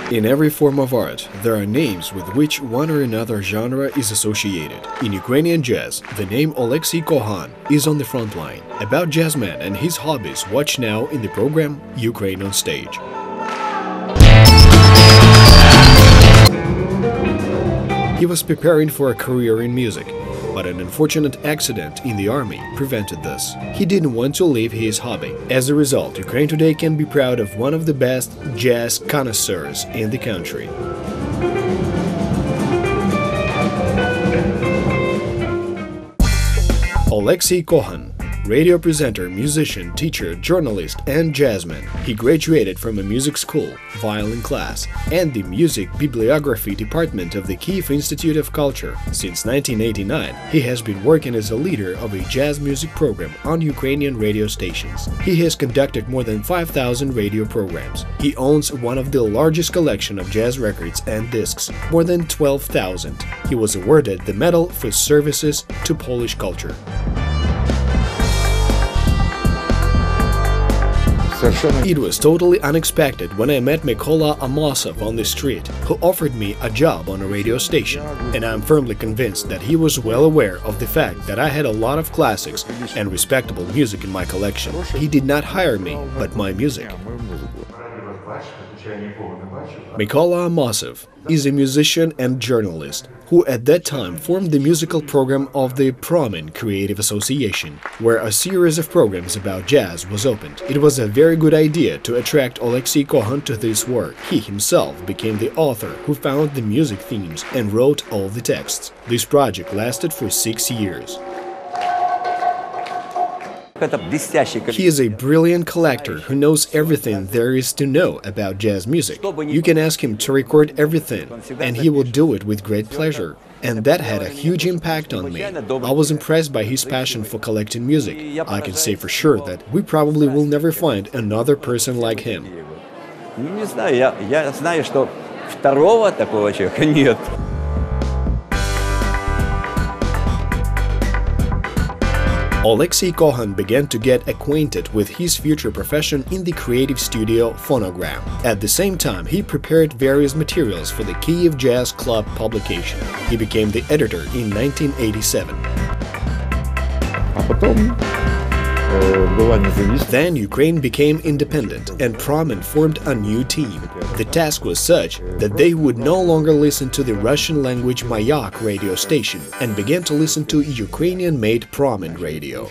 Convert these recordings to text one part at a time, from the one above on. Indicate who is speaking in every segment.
Speaker 1: In every form of art, there are names with which one or another genre is associated. In Ukrainian jazz, the name Oleksiy Kohan is on the front line. About Jazzman and his hobbies, watch now in the program Ukraine on Stage. He was preparing for a career in music, but an unfortunate accident in the army prevented this. He didn't want to leave his hobby. As a result, Ukraine today can be proud of one of the best jazz connoisseurs in the country. Oleksiy Kohan, radio presenter, musician, teacher, journalist, and jazzman. He graduated from a music school, violin class, and the music bibliography department of the Kyiv Institute of Culture. Since 1989, he has been working as a leader of a jazz music program on Ukrainian radio stations. He has conducted more than 5,000 radio programs. He owns one of the largest collection of jazz records and discs, more than 12,000. He was awarded the Medal for Services to Polish Culture. It was totally unexpected when I met Mykola Amasov on the street, who offered me a job on a radio station, and I'm firmly convinced that he was well aware of the fact that I had a lot of classics and respectable music in my collection. He did not hire me, but my music. Mykola Amasov is a musician and journalist who at that time formed the musical program of the Promin Creative Association, where a series of programs about jazz was opened. It was a very good idea to attract Oleksiy Kohan to this work. He himself became the author who found the music themes and wrote all the texts. This project lasted for 6 years. He is a brilliant collector who knows everything there is to know about jazz music. You can ask him to record everything, and he will do it with great pleasure. And that had a huge impact on me. I was impressed by his passion for collecting music. I can say for sure that we probably will never find another person like him. Oleksiy Kohan began to get acquainted with his future profession in the creative studio Phonogram. At the same time, he prepared various materials for the Kyiv Jazz Club publication. He became the editor in 1987. Then Ukraine became independent and Promin formed a new team. The task was such that they would no longer listen to the Russian-language Mayak radio station and began to listen to Ukrainian-made Promin radio.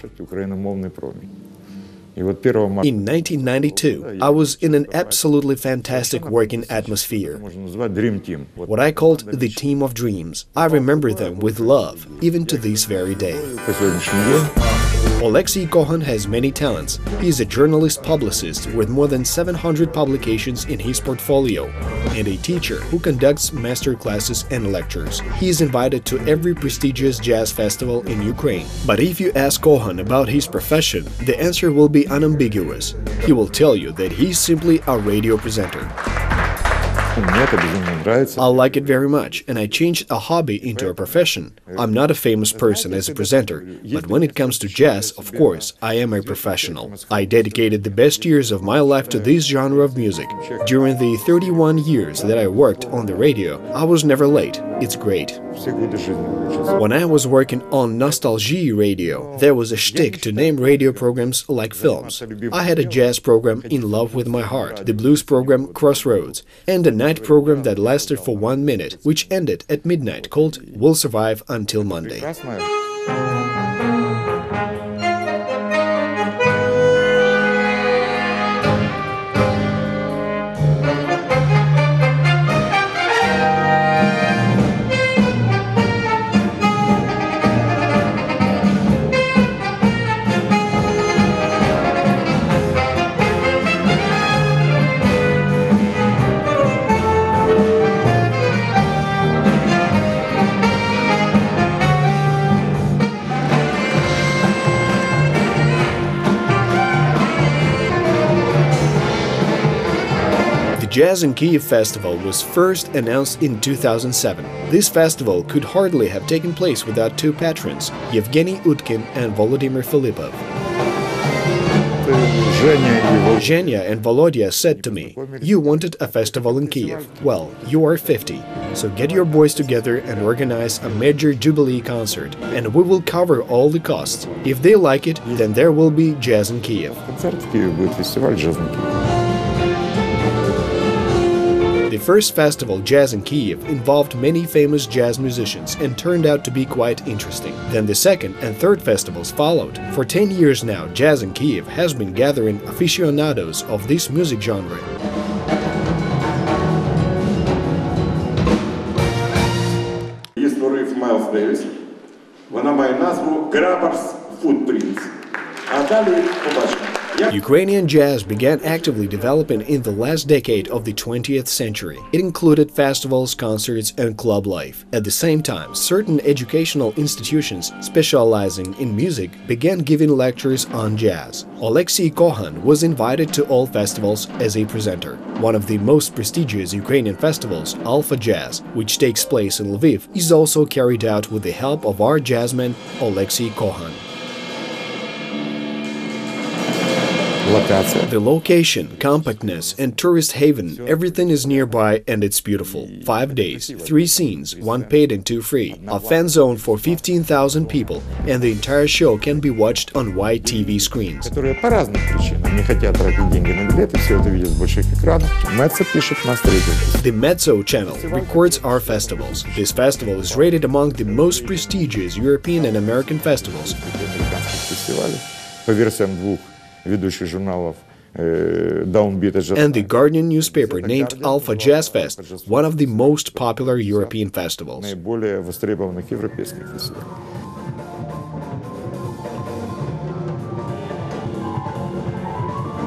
Speaker 1: In 1992, I was in an absolutely fantastic working atmosphere, what I called the Team of Dreams. I remember them with love, even to this very day. Oleksiy Kohan has many talents. He is a journalist-publicist with more than 700 publications in his portfolio and a teacher who conducts master classes and lectures. He is invited to every prestigious jazz festival in Ukraine. But if you ask Kohan about his profession, the answer will be unambiguous. He will tell you that he's simply a radio presenter. I like it very much, and I changed a hobby into a profession. I'm not a famous person as a presenter, but when it comes to jazz, of course, I am a professional. I dedicated the best years of my life to this genre of music. During the 31 years that I worked on the radio, I was never late. It's great. When I was working on Nostalgie radio, there was a shtick to name radio programs like films. I had a jazz program, In Love With My Heart, the blues program, Crossroads, and a night program that lasted for 1 minute, which ended at midnight, called We'll Survive Until Monday. The Jazz in Kyiv festival was first announced in 2007. This festival could hardly have taken place without two patrons, Yevgeny Utkin and Volodymyr Filipov. Zhenya and Volodya said to me, "You wanted a festival in Kiev. Well, you are 50, so get your boys together and organize a major jubilee concert, and we will cover all the costs. If they like it, then there will be jazz in Kiev." The first festival, Jazz in Kiev, involved many famous jazz musicians and turned out to be quite interesting. Then the second and third festivals followed. For 10 years now, Jazz in Kiev has been gathering aficionados of this music genre.
Speaker 2: Є створив Майлз Девіс. Вона має назву Grabber's Footprints. А далі побачимо.
Speaker 1: Ukrainian jazz began actively developing in the last decade of the 20th century. It included festivals, concerts, and club life. At the same time, certain educational institutions specializing in music began giving lectures on jazz. Oleksiy Kohan was invited to all festivals as a presenter. One of the most prestigious Ukrainian festivals, Alpha Jazz, which takes place in Lviv, is also carried out with the help of our jazzman Oleksiy Kohan. The location, compactness, and tourist haven, everything is nearby and it's beautiful. 5 days, 3 scenes, 1 paid and 2 free, a fan zone for 15,000 people, and the entire show can be watched on wide TV screens. The Mezzo channel records our festivals. This festival is rated among the most prestigious European and American festivals. And the Guardian newspaper named Alpha Jazz Fest one of the most popular European festivals.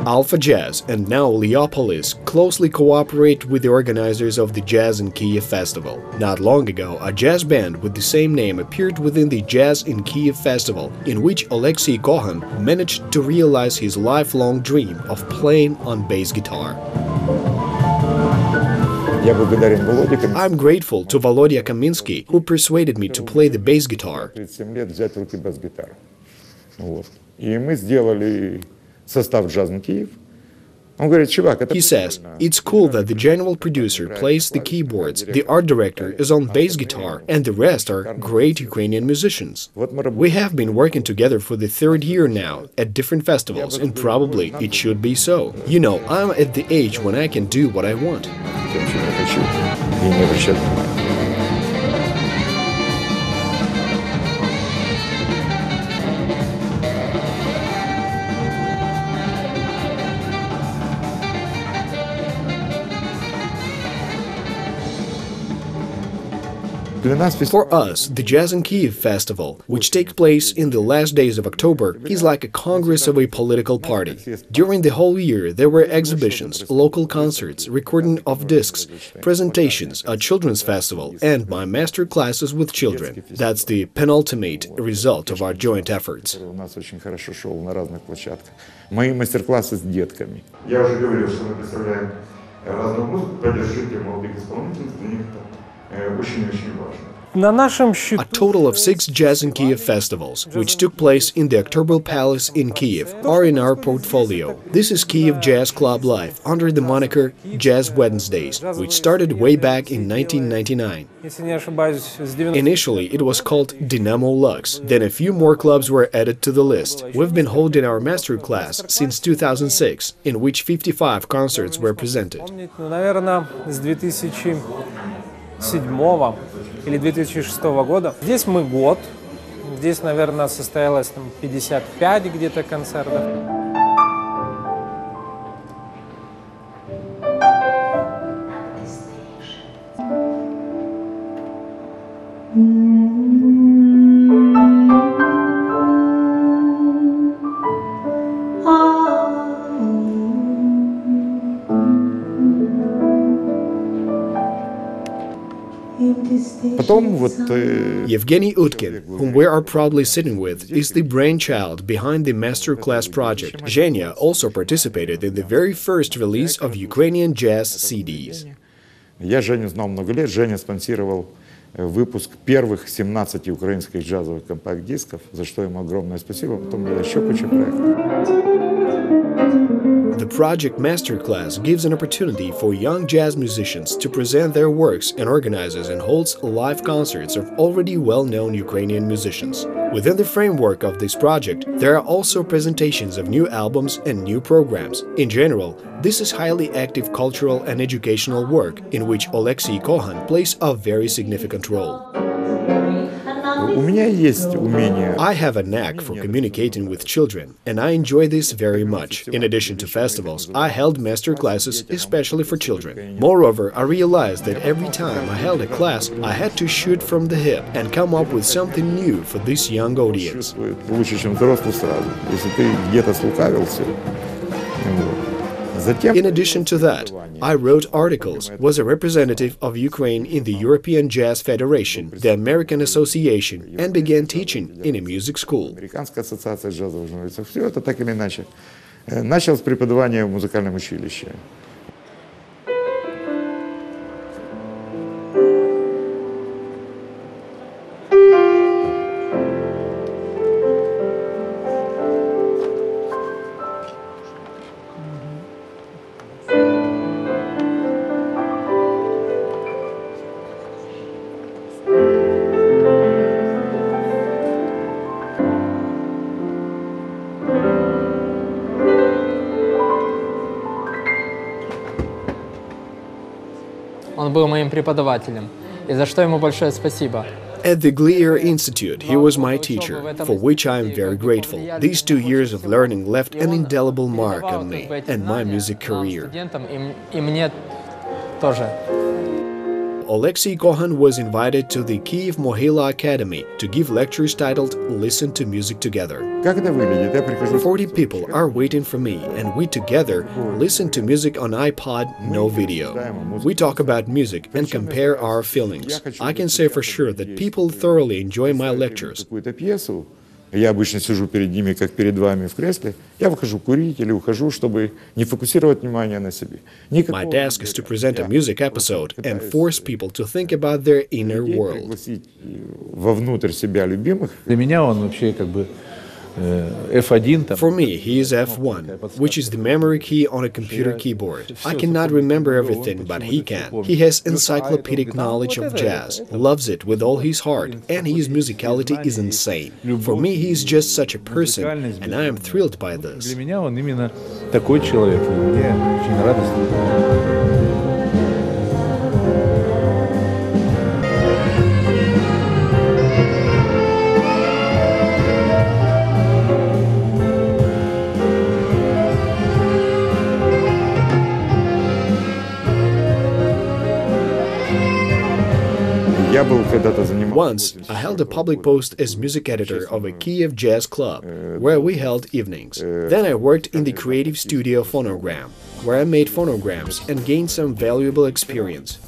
Speaker 1: Alpha Jazz and now Leopolis closely cooperate with the organizers of the Jazz in Kiev festival. Not long ago, a jazz band with the same name appeared within the Jazz in Kiev festival, in which Oleksiy Kohan managed to realize his lifelong dream of playing on bass guitar. I'm grateful to Volodya Kaminsky, who persuaded me to play the bass guitar. He says, "It's cool that the general producer plays the keyboards, the art director is on bass guitar, and the rest are great Ukrainian musicians. We have been working together for the 3rd year now at different festivals, and probably it should be so. You know, I'm at the age when I can do what I want." For us, the Jazz in Kiev festival, which takes place in the last days of October, is like a congress of a political party. During the whole year, there were exhibitions, local concerts, recording of discs, presentations, a children's festival, and my master classes with children. That's the penultimate result of our joint efforts. A total of 6 Jazz in Kiev festivals, which took place in the October Palace in Kiev, are in our portfolio. This is Kiev Jazz Club Live, under the moniker Jazz Wednesdays, which started way back in 1999. Initially, it was called Dynamo Lux. Then a few more clubs were added to the list. We've been holding our master class since 2006, in which 55 concerts were presented.
Speaker 3: Или 2006 года. Здесь мы год. Здесь, наверное, состоялось 55 где-то концертов.
Speaker 1: Yevgeny Utkin, whom we are proudly sitting with, is the brainchild behind the masterclass project. Zhenya also participated in the very first release of Ukrainian jazz CDs.
Speaker 4: Я Женю знал много лет. Женя спонсировал выпуск первых 17 украинских джазовых компакт-дисков, за что ему огромное спасибо. Потом было еще куча проектов.
Speaker 1: The project Masterclass gives an opportunity for young jazz musicians to present their works and organizes and holds live concerts of already well-known Ukrainian musicians. Within the framework of this project, there are also presentations of new albums and new programs. In general, this is highly active cultural and educational work in which Oleksiy Kohan plays a very significant role. I have a knack for communicating with children, and I enjoy this very much. In addition to festivals, I held master classes especially for children. Moreover, I realized that every time I held a class, I had to shoot from the hip and come up with something new for this young audience. In addition to that, I wrote articles, was a representative of Ukraine in the European Jazz Federation, the American Association, and began teaching in a music school.
Speaker 4: Начал с преподавания в музыкальном училище.
Speaker 5: Он был моим преподавателем, и за что ему большое спасибо.
Speaker 1: At the Glier Institute, he was my teacher, for which I am very grateful. These 2 years of learning left an indelible mark on me and my music career.
Speaker 5: И мне тоже.
Speaker 1: Oleksiy Kohan was invited to the Kyiv Mohila Academy to give lectures titled Listen to Music Together. 40 people are waiting for me, and we together listen to music on iPod, no video. We talk about music and compare our feelings. I can say for sure that people thoroughly enjoy my lectures.
Speaker 4: Я обычно сижу перед ними, как перед вами в кресле. Я выхожу курить или ухожу, чтобы не фокусировать внимание на себе.
Speaker 1: My task is to present a music episode and force people to think about their inner world.
Speaker 4: Вовнутрь себя любимых.
Speaker 6: Для меня он вообще как бы F1.
Speaker 1: For me, he is F1, which is the memory key on a computer keyboard. I cannot remember everything, but he can. He has encyclopedic knowledge of jazz, loves it with all his heart, and his musicality is insane. For me, he is just such a person, and I am thrilled by this.
Speaker 6: Для меня он именно такой человек, и мне очень радостно.
Speaker 1: Once, I held a public post as music editor of a Kiev jazz club, where we held evenings. Then I worked in the creative studio Phonogram, where I made phonograms and gained some valuable experience.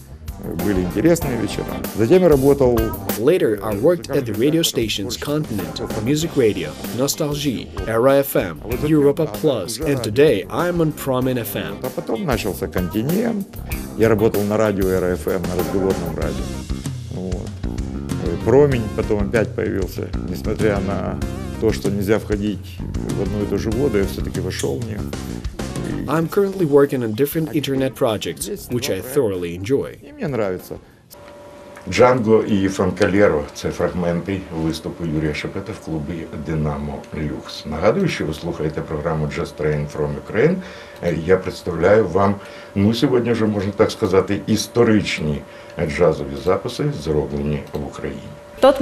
Speaker 1: Later, I worked at the radio stations Continent, Music Radio, Nostalgie, Era FM, Europa Plus, and today I am on Promin FM.
Speaker 4: А потом начался Континент. Я работал на радио Era FM, на разговорном радио. Промень потом опять появился, несмотря на то, что нельзя входить в одну и ту же воду, я все-таки вошел в нее.
Speaker 1: I'm currently working on different internet projects, which I thoroughly enjoy.
Speaker 4: И мне нравится.
Speaker 7: Джанго і Франкалєро – це фрагменти виступу Юрія Шепета в клубі «Динамо Люкс». Нагадую, що ви слухаєте програму «Jazz Train from Ukraine». Я представляю вам, сьогодні вже можна так сказати, історичні джазові записи, зроблені в Україні.
Speaker 1: At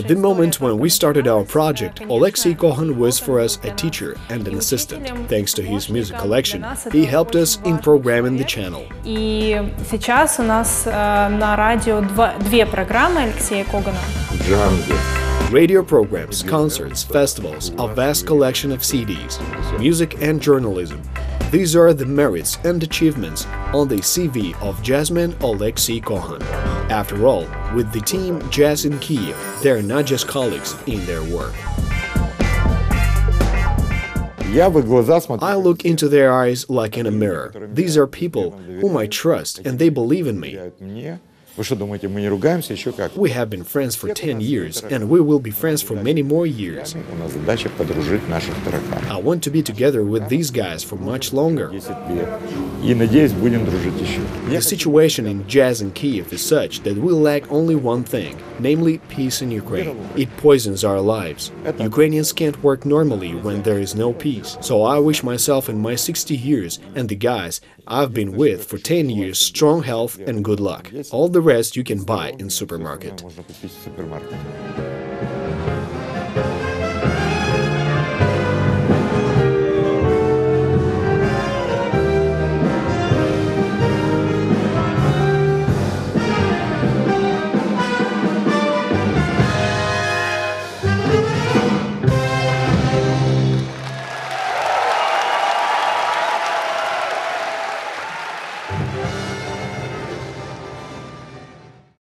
Speaker 1: the moment when we started our project, Oleksiy Kohan was for us a teacher and an assistant. Thanks to his music collection, he helped us in programming the channel.
Speaker 8: И сейчас у нас на радио две программы Алексея Когана.
Speaker 1: Radio programs, concerts, festivals, a vast collection of CDs, music and journalism. These are the merits and achievements on the CV of Jazzman Oleksiy Kohan. After all, with the team Jazz in Kyiv, they are not just colleagues in their work. I look into their eyes like in a mirror. These are people whom I trust and they believe in me.
Speaker 4: Вы что думаете, мы не ругаемся? Еще как.
Speaker 1: We have been friends for 10 years, and we will be friends for many more years.
Speaker 4: У нас задача подружить наших тараканов.
Speaker 1: I want to be together with these guys for much longer.
Speaker 4: 10 лет. И, надеюсь, будем дружить еще.
Speaker 1: The situation in Jazz in Kiev is such that we lack only one thing, namely peace in Ukraine. It poisons our lives. Ukrainians can't work normally when there is no peace. So I wish myself in my 60 years and the guys I've been with for 10 years strong health and good luck. All the rest you can buy in supermarket.
Speaker 4: Можно купить в супермаркете.